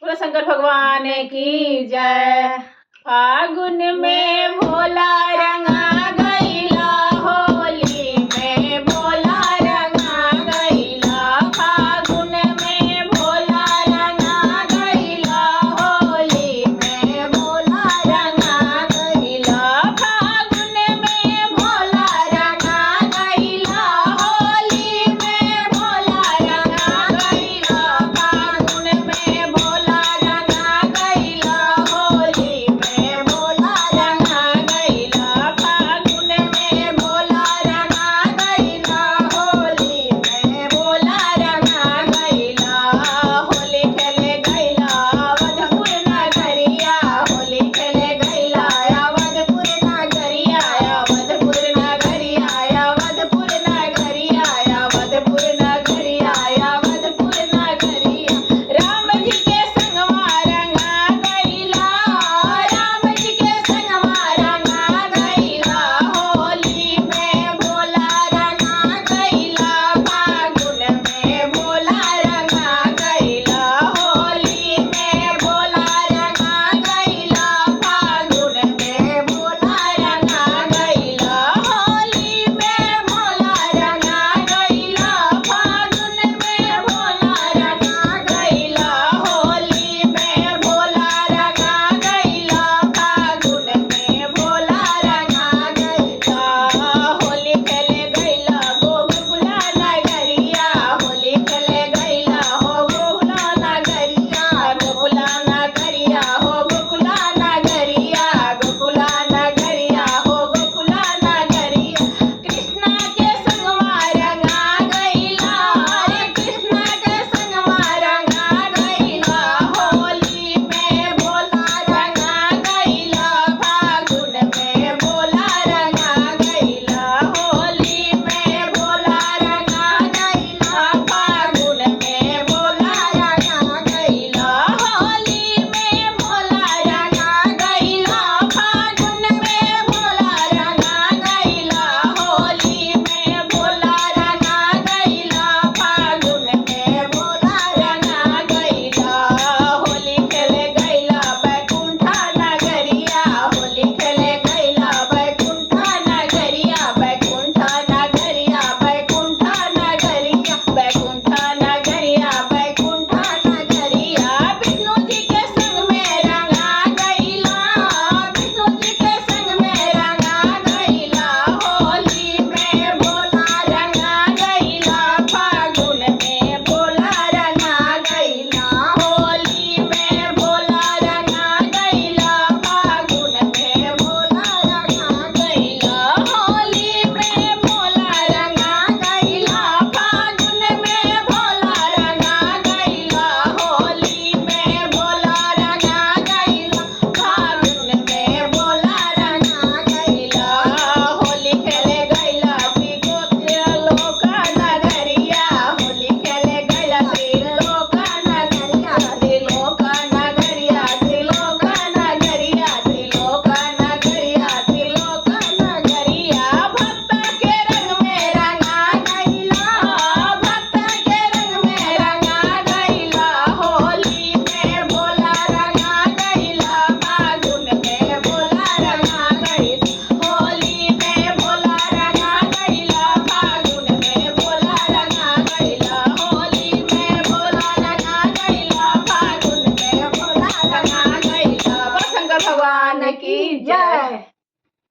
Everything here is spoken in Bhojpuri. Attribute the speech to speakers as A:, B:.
A: बोलो शंकर भगवान की जय। फागुन में भोला रंगा गईला, होली में भोला रंगा गईला। फागुन में भोला रंगा गईला, होली में भोला रंगा गईला। फागुन में भोला रंगा गईला, होली में भोला रंगा गईला। फागुन में भोला रंगा गईला, होली में भोला रंगा गईला। फागुन में भोला रंगा गईला, होली में भोला रंगा गईला। होली खेले गईला अवधपुर नगरिया, होली खेले गईला अवधपुर नगरिया। अवधपुर नगरिया, अवधपुर नगरिया, अवधपुर नगरिया, अवधपुर नगरिया। राम जी के संगवा रंगा गईला, राम जी के संगवा रंगा गईला। होली में भोला रंगा गईला, फागुन में भोला रंगा गईला। होली में भोला रंगा गईला, फागुन में भोला रंगा गईला। होली में भोला रंगा गईला, फागुन में भोला रंगा गईला। होली में भोला रंगा गईला, फागुन में भोला रंगा गईला। होली खेले गईला गोकुला नगरिया, होली खेले गईला हो गोकुला नगरिया। गोकुला नगरिया हो गोकुला नगरिया, गोकुला नगरिया हो गोकुला नगरिया। कृष्णा के संगवा रंगा गईला, अरे कृष्णा के संगवा रंगा गईला। होली में भोला रंगा गईला, फागुन में भोला रंगा गईला। होली में भोला रंगा गईला, फागुन में भोला रंगा गईला। होली में भोला रंगा गईला, फागुन में भोला रंगा गईला। होली में भोला रंगा गईला, फागुन में भोला रंगा गईला। होली खेले गईला बैकुंठा नगरिया, होली खेले गईला बैकुंठा नगरिया। बैकुंठा नगरिया, बैकुंठा नगरिया, बैकुंठा नगरिया, बैकुंठा नगरिया। विष्णु जी के संग में रंगा गईला, विष्णु जी के संग में रंगा गईला। होली में भोला रंगा गईला, फागुन में भोला रंगा गईला। होली में भोला रंगा गईला, फागुन में भोला रंगा गईला। होली में भोला रंगा गईला, फागुन में भोला रंगा गईला। होली में भोला रंगा गईला, फागुन में भोला रंगा गईला। होली खेले गईला त्रिलोक नगरिया, होली खेले गईला त्रिलोक नगरिया। त्रिलोक नगरिया, त्रिलोक नगरिया, त्रिलोक नगरिया, त्रिलोक नगरिया। भक्त के रंग में रंगा गईला, भक्त के रंग में रंगा गईला। होली में भोला रंगा गईला, फागुन में भोला रंगा गईला। होली में भोला रंगा गईला, फागुन में भोला रंगा गईला। होली में भोला रंगा गईला, फागुन में भोला रंगा गईला। बोलो शंकर भगवान की जय।